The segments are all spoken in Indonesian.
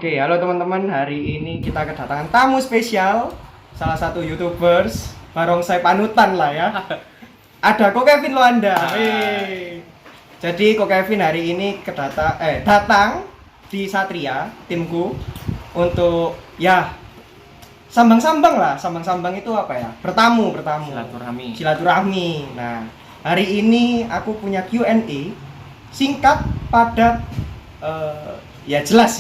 Oke, halo teman-teman. Hari ini kita kedatangan tamu spesial, salah satu YouTubers, barongsai panutan lah ya. Ada Ko Kevin Loanda. Jadi Ko Kevin hari ini datang di Satria, timku, untuk ya sambang-sambang lah. Sambang-sambang itu apa ya? Bertamu. Silaturahmi. Nah, hari ini aku punya Q&A singkat, padat, ya jelas.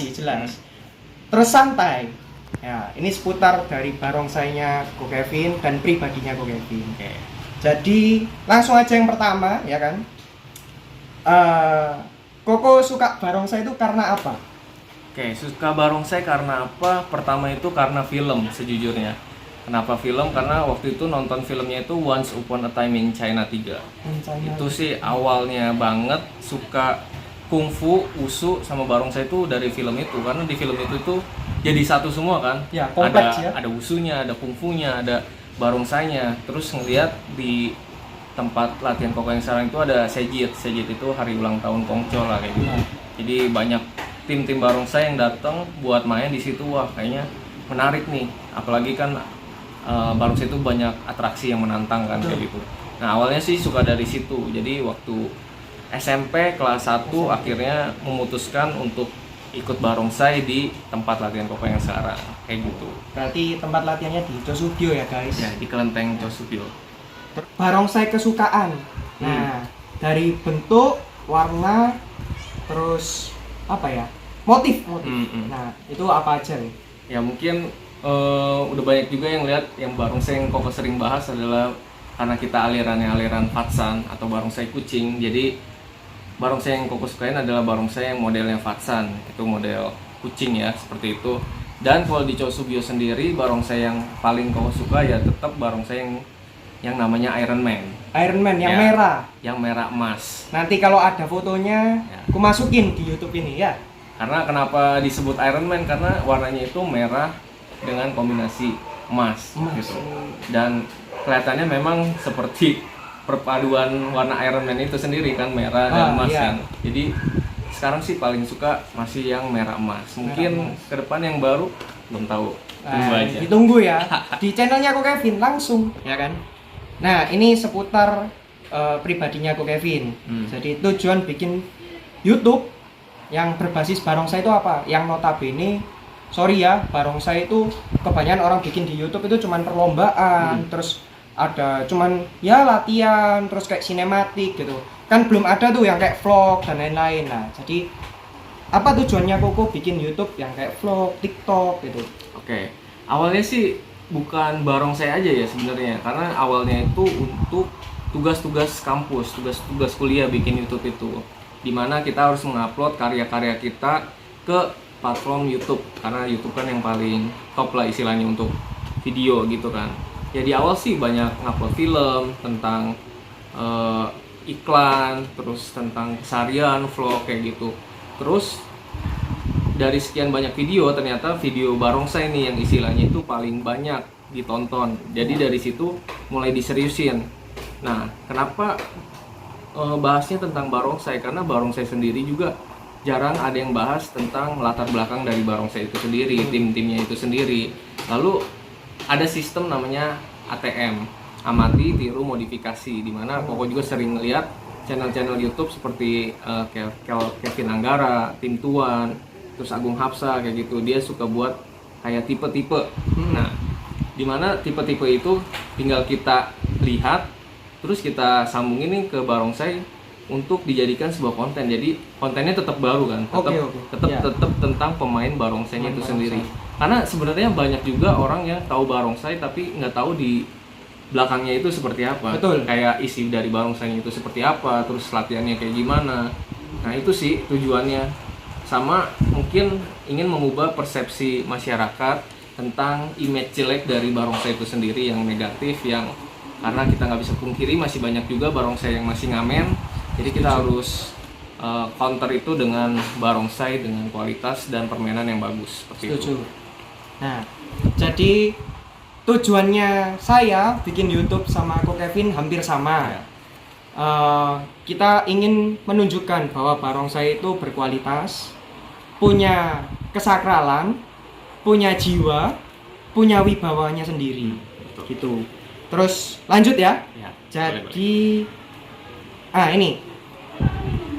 Terus santai. Ya, ini seputar dari barongsainya Ko Kevin dan pribadinya Ko Kevin. Jadi langsung aja yang pertama, ya kan? Koko suka barongsai itu karena apa? Suka barongsai karena apa? Pertama itu karena film sejujurnya. Kenapa film? Karena waktu itu nonton filmnya itu Once Upon a Time in China 3. Itu sih awalnya banget suka kungfu, usu, sama barongsai itu dari film itu. Karena di film itu jadi satu semua kan. Ya, kompleks ya. Ada usunya, ada kungfunya, ada barongsainya. Terus ngeliat di tempat latihan koko yang sekarang itu ada sejit itu hari ulang tahun Kongco lah kayak gitu. Jadi banyak tim barongsai yang datang buat main di situ. Wah, kayaknya menarik nih. Apalagi kan barongsai itu banyak atraksi yang menantang kan kayak gitu. Nah, awalnya sih suka dari situ. Jadi waktu SMP kelas 1 akhirnya memutuskan untuk ikut barongsai di tempat latihan koko yang sekarang kayak gitu. Berarti tempat latihannya di Chosubyo ya guys? Ya, di Kelenteng Chosubyo. Barongsai kesukaan. Nah, dari bentuk, warna, terus apa ya? Motif. Nah, itu apa aja nih? Ya mungkin udah banyak juga yang lihat yang barongsai yang koko sering bahas adalah karena kita aliran Fatsan atau barongsai kucing. Jadi barongsai yang koko sukain adalah barongsai yang modelnya Fatsan, itu model kucing ya, seperti itu. Dan kalau di Chosubyo sendiri, barongsai yang paling koko suka ya tetap barongsai yang namanya Iron Man yang merah. Yang merah emas. Nanti kalau ada fotonya, aku masukin di YouTube ini ya. Karena kenapa disebut Iron Man? Karena warnanya itu merah dengan kombinasi emas. Gitu. Dan kelihatannya memang seperti perpaduan warna Iron Man itu sendiri kan, merah dan emas kan. Jadi sekarang sih paling suka masih yang merah emas. Mungkin ke depan yang baru belum tahu. Tunggu aja. Ditunggu ya. Di channelnya Ko Kevin langsung, ya kan? Nah, ini seputar pribadinya Ko Kevin. Jadi tujuan bikin YouTube yang berbasis barongsai itu apa? Yang notabene, sorry ya, barongsai itu kebanyakan orang bikin di YouTube itu cuman perlombaan, terus ada cuman ya latihan, terus kayak sinematik gitu. Kan belum ada tuh yang kayak vlog dan lain-lain. Nah, jadi apa tujuannya Koko bikin YouTube yang kayak vlog, TikTok gitu? Awalnya sih bukan barongsai aja ya sebenarnya, karena awalnya itu untuk tugas-tugas kampus, tugas-tugas kuliah bikin YouTube itu, dimana kita harus mengupload karya-karya kita ke platform YouTube, karena YouTube kan yang paling top lah istilahnya untuk video gitu kan. Ya di awal sih banyak ngupload film tentang iklan, terus tentang keseharian, vlog kayak gitu. Terus dari sekian banyak video, ternyata video barongsai nih yang istilahnya itu paling banyak ditonton. Jadi dari situ mulai diseriusin. Nah, kenapa bahasnya tentang barongsai? Karena barongsai sendiri juga jarang ada yang bahas tentang latar belakang dari barongsai itu sendiri, tim-timnya itu sendiri. Lalu ada sistem namanya ATM, amati, tiru, modifikasi, dimana Koko juga sering ngeliat channel-channel YouTube seperti Kevin Anggara, Tim Tuan, terus Agung Hapsa kayak gitu. Dia suka buat kayak tipe-tipe. Nah, dimana tipe-tipe itu tinggal kita lihat, terus kita sambungin nih ke barongsai untuk dijadikan sebuah konten. Jadi kontennya tetap baru kan, tetap tentang pemain barongsainya itu sendiri. Karena sebenarnya banyak juga orang yang tahu barongsai tapi nggak tahu di belakangnya itu seperti apa. Betul. Kayak isi dari barongsainya itu seperti apa, terus latihannya kayak gimana. Nah, itu sih tujuannya. Sama mungkin ingin mengubah persepsi masyarakat tentang image jelek dari barongsai itu sendiri yang negatif, yang karena kita nggak bisa pungkiri masih banyak juga barongsai yang masih ngamen. Jadi kita harus counter itu dengan barongsai dengan kualitas dan permainan yang bagus seperti itu. Nah, jadi tujuannya saya bikin YouTube sama Ko Kevin hampir sama. Kita ingin menunjukkan bahwa barongsai itu berkualitas, punya kesakralan, punya jiwa, punya wibawanya sendiri. Betul. Gitu. Terus lanjut ya. Ya, Jadi ini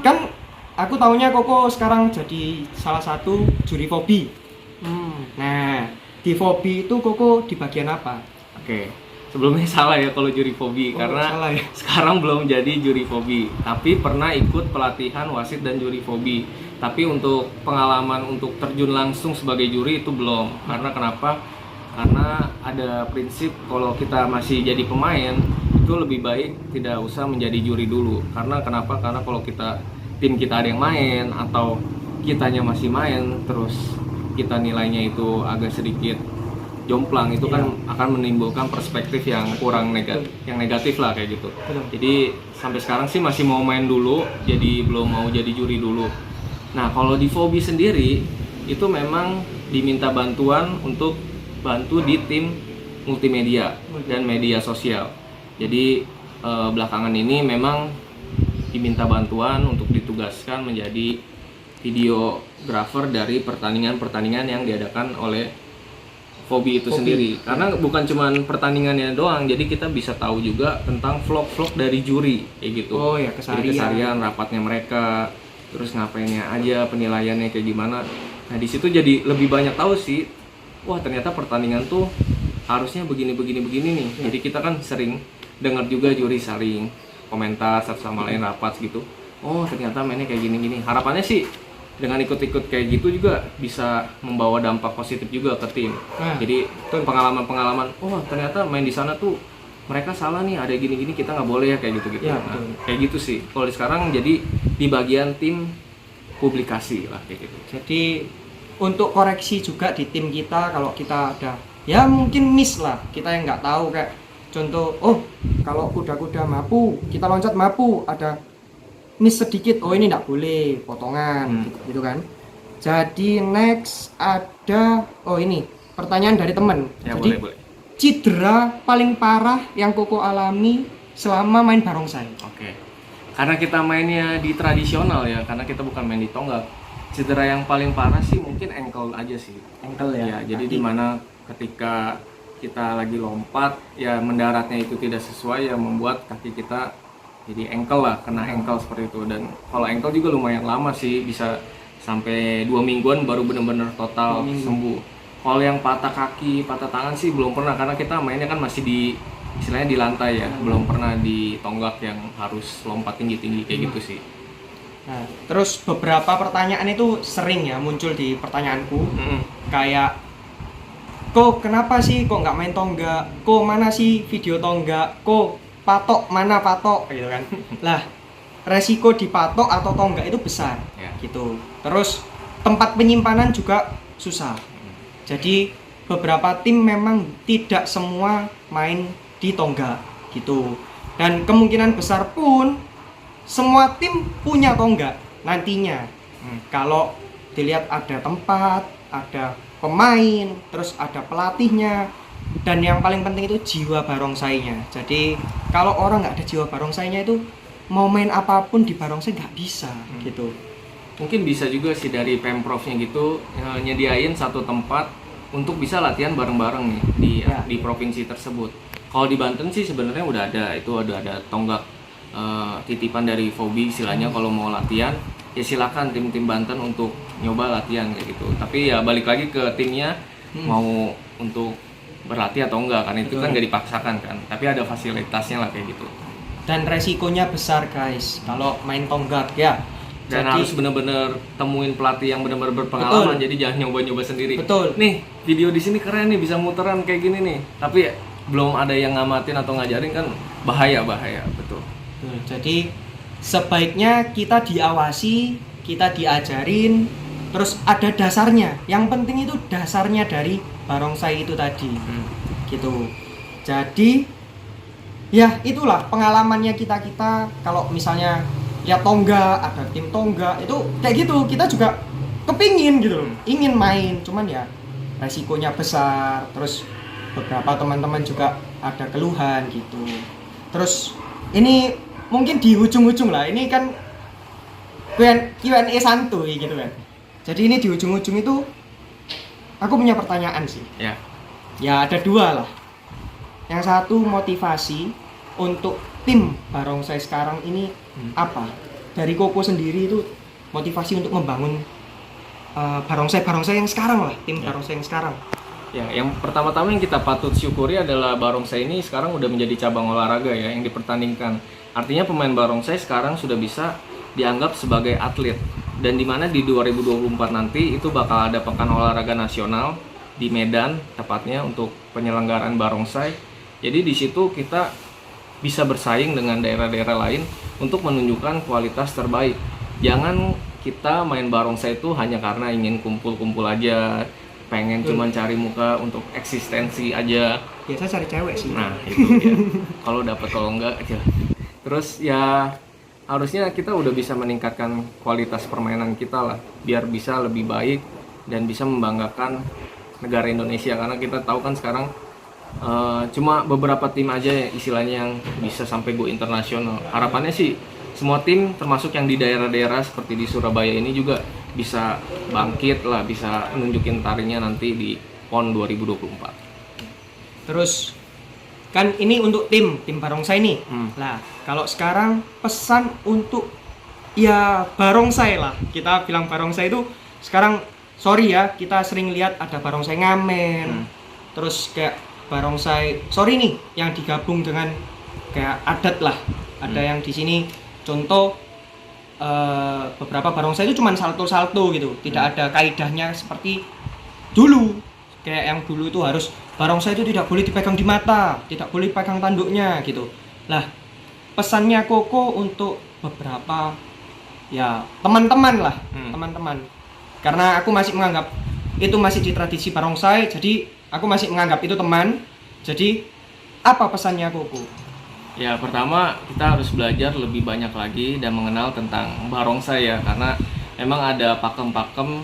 kan aku taunya Koko sekarang jadi salah satu juri Fobi. Nah, di Fobi itu Koko di bagian apa? Oke. Sebelumnya salah ya kalau juri Fobi karena salah ya? sekarang belum jadi juri Fobi, tapi pernah ikut pelatihan wasit dan juri Fobi. Tapi untuk pengalaman untuk terjun langsung sebagai juri itu belum. Karena kenapa? Karena ada prinsip kalau kita masih jadi pemain itu lebih baik tidak usah menjadi juri dulu. Karena kenapa? Karena kalau tim kita ada yang main atau kitanya masih main terus kita nilainya itu agak sedikit jomplang itu kan akan menimbulkan perspektif yang kurang negatif lah kayak gitu. Jadi sampai sekarang sih masih mau main dulu, jadi belum mau jadi juri dulu. Nah kalau di Fobi sendiri itu memang diminta bantuan untuk bantu di tim multimedia dan media sosial. Jadi belakangan ini memang diminta bantuan untuk ditugaskan menjadi videografer dari pertandingan-pertandingan yang diadakan oleh Fobi itu sendiri. Karena bukan cuma pertandingannya doang, jadi kita bisa tahu juga tentang vlog-vlog dari juri kayak gitu. Oh ya, Jadi keseharian rapatnya mereka, terus ngapainnya aja, penilaiannya kayak gimana. Nah di situ jadi lebih banyak tahu sih. Wah ternyata pertandingan tuh harusnya begini nih. Jadi kita kan sering dengar juga juri saling komentar satu sama lain rapat gitu. Oh ternyata mainnya kayak gini. Harapannya sih dengan ikut-ikut kayak gitu juga bisa membawa dampak positif juga ke tim. Jadi pengalaman-pengalaman, oh ternyata main di sana tuh mereka salah nih, ada gini-gini kita nggak boleh ya kayak gitu-gitu. Ya, kayak gitu sih. Kalau sekarang jadi di bagian tim publikasi lah kayak gitu. Jadi untuk koreksi juga di tim kita kalau kita ada ya mungkin miss lah, kita yang nggak tahu kayak contoh, kalau kuda-kuda mapu, kita loncat mapu ada miss sedikit, ini nggak boleh, potongan gitu kan. Jadi next ada ini pertanyaan dari temen. Ya, jadi boleh. cedera paling parah yang Koko alami selama main barongsai. Oke. Karena kita mainnya di tradisional ya, karena kita bukan main di tonggak. Cedera yang paling parah sih mungkin ankle aja sih. Ankle ya. Jadi dimana ketika kita lagi lompat ya mendaratnya itu tidak sesuai ya membuat kaki kita jadi ankle lah, kena ankle seperti itu. Dan kalau ankle juga lumayan lama sih, bisa sampai 2 mingguan baru benar-benar total sembuh. Kalau yang patah kaki, patah tangan sih belum pernah, karena kita mainnya kan masih di istilahnya di lantai ya, belum pernah di tonggak yang harus lompat tinggi-tinggi kayak gitu sih. Nah, terus beberapa pertanyaan itu sering ya muncul di pertanyaanku. Kayak, kok kenapa sih kok nggak main tonggak? Kok mana sih video tonggak? Kok patok mana patok gitu kan. Lah, resiko dipatok atau tonggak itu besar gitu. Terus tempat penyimpanan juga susah. Jadi beberapa tim memang tidak semua main di tonggak gitu. Dan kemungkinan besar pun semua tim punya tonggak nantinya. Kalau dilihat ada tempat, ada pemain, terus ada pelatihnya. Dan yang paling penting itu jiwa barongsainya. Jadi kalau orang nggak ada jiwa barongsainya itu mau main apapun di barongsai nggak bisa gitu. Mungkin bisa juga sih dari Pemprovnya gitu nyediain satu tempat untuk bisa latihan bareng-bareng nih di provinsi tersebut. Kalau di Banten sih sebenarnya udah ada tonggak titipan dari Fobi istilahnya. Kalau mau latihan ya silakan tim-tim Banten untuk nyoba latihan kayak gitu. Tapi ya balik lagi ke timnya mau untuk berlatih atau enggak, kan itu kan nggak dipaksakan kan, tapi ada fasilitasnya lah kayak gitu. Dan resikonya besar guys kalau main tonggak ya. Dan jadi, harus benar-benar temuin pelatih yang benar-benar berpengalaman. Jadi jangan nyoba-nyoba sendiri. Betul. Nih video di sini keren nih, bisa muteran kayak gini nih, tapi belum ada yang ngamatin atau ngajarin kan bahaya. Betul. Jadi sebaiknya kita diawasi, kita diajarin, terus ada dasarnya. Yang penting itu dasarnya dari barongsai itu tadi. Gitu. Jadi ya itulah pengalamannya kita kalau misalnya ya tonggak, ada tim tonggak itu kayak gitu, kita juga kepingin gitu loh, ingin main, cuman ya resikonya besar. Terus beberapa teman-teman juga ada keluhan gitu. Terus ini mungkin di ujung-ujung lah, ini kan Q&A santuy gitu kan. Jadi ini di ujung-ujung itu aku punya pertanyaan sih. Ya. Ya ada dua lah. Yang satu motivasi untuk tim barongsai sekarang ini apa? Dari Koko sendiri itu motivasi untuk membangun barongsai yang sekarang lah, tim barongsai yang sekarang. Ya, yang pertama-tama yang kita patut syukuri adalah barongsai ini sekarang udah menjadi cabang olahraga ya yang dipertandingkan. Artinya pemain barongsai sekarang sudah bisa dianggap sebagai atlet. Dan dimana di 2024 nanti itu bakal ada pekan olahraga nasional di Medan tepatnya untuk penyelenggaraan barongsai. Jadi di situ kita bisa bersaing dengan daerah-daerah lain untuk menunjukkan kualitas terbaik. Jangan kita main barongsai itu hanya karena ingin kumpul-kumpul aja, pengen cuman cari muka untuk eksistensi aja. Biasa cari cewek sih. Nah, itu ya. Kalau dapat kalau enggak aja. Terus ya harusnya kita udah bisa meningkatkan kualitas permainan kita lah biar bisa lebih baik dan bisa membanggakan negara Indonesia, karena kita tahu kan sekarang cuma beberapa tim aja istilahnya yang bisa sampai go internasional. Harapannya sih semua tim termasuk yang di daerah-daerah seperti di Surabaya ini juga bisa bangkit lah, bisa nunjukin tarinya nanti di PON 2024. Terus kan ini untuk tim barongsai nih. Lah, kalau sekarang pesan untuk ya barongsai lah. Kita bilang barongsai itu sekarang sorry ya, kita sering lihat ada barongsai ngamen. Terus kayak barongsai sorry nih yang digabung dengan kayak adat lah. Ada yang di sini contoh beberapa barongsai itu cuma salto-salto gitu. Tidak ada kaidahnya seperti dulu. Kayak yang dulu itu harus barongsai itu tidak boleh dipegang di mata, tidak boleh pegang tanduknya gitu. Lah, pesannya Koko untuk beberapa ya teman-teman lah, teman-teman. Karena aku masih menganggap itu masih di tradisi barongsai, jadi aku masih menganggap itu teman. Jadi apa pesannya Koko? Ya, pertama kita harus belajar lebih banyak lagi dan mengenal tentang barongsai ya, karena memang ada pakem-pakem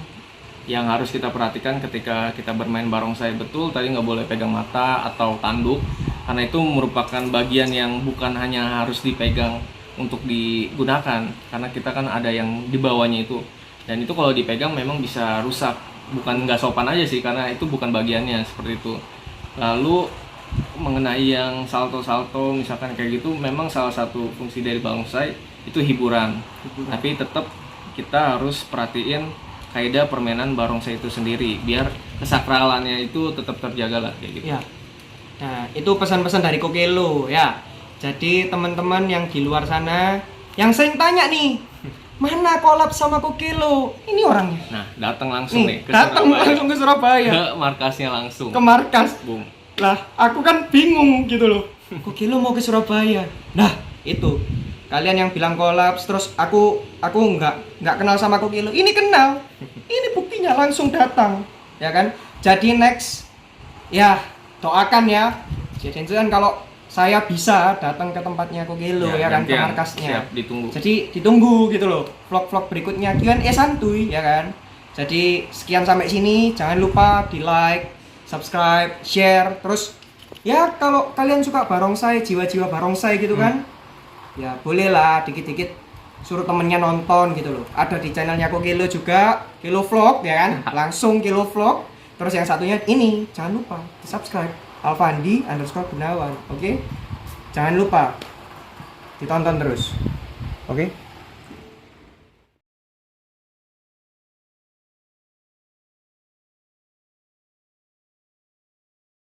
yang harus kita perhatikan ketika kita bermain barongsai. Betul, tadi nggak boleh pegang mata atau tanduk, karena itu merupakan bagian yang bukan hanya harus dipegang untuk digunakan, karena kita kan ada yang di bawahnya itu, dan itu kalau dipegang memang bisa rusak. Bukan nggak sopan aja sih, karena itu bukan bagiannya seperti itu. Lalu mengenai yang salto-salto misalkan kayak gitu, memang salah satu fungsi dari barongsai itu hiburan. Tapi tetap kita harus perhatiin kaidah permainan barongsai itu sendiri biar kesakralannya itu tetap terjaga lah kayak gitu. Ya. Nah, itu pesan-pesan dari Kokelo ya. Jadi teman-teman yang di luar sana yang sering tanya nih, mana kolab sama Kokelo? Ini orangnya. Nah, datang langsung nih ke datang Surabaya. langsung ke Surabaya. Ke markasnya langsung. Ke markas. Boom. Lah, aku kan bingung gitu loh. Kokelo mau ke Surabaya. Nah, itu. Kalian yang bilang kolaps terus aku nggak kenal sama Kokelo. Ini kenal. Ini buktinya langsung datang, ya kan? Jadi next ya doakan ya. Jadi kalau saya bisa datang ke tempatnya Kokelo ya kan, ke markasnya. Siap, ditunggu. Jadi ditunggu gitu loh. Vlog-vlog berikutnya Q&A santuy ya kan. Jadi sekian sampai sini, jangan lupa di like, subscribe, share. Terus ya kalau kalian suka barongsai, jiwa-jiwa barongsai gitu kan, ya bolehlah dikit-dikit suruh temennya nonton gitu loh. Ada di channelnya Kokelo juga, Kelo Vlog ya kan, langsung Kelo Vlog. Terus yang satunya ini, jangan lupa di subscribe, Alfandi_Gunawan, oke? Jangan lupa ditonton terus, oke?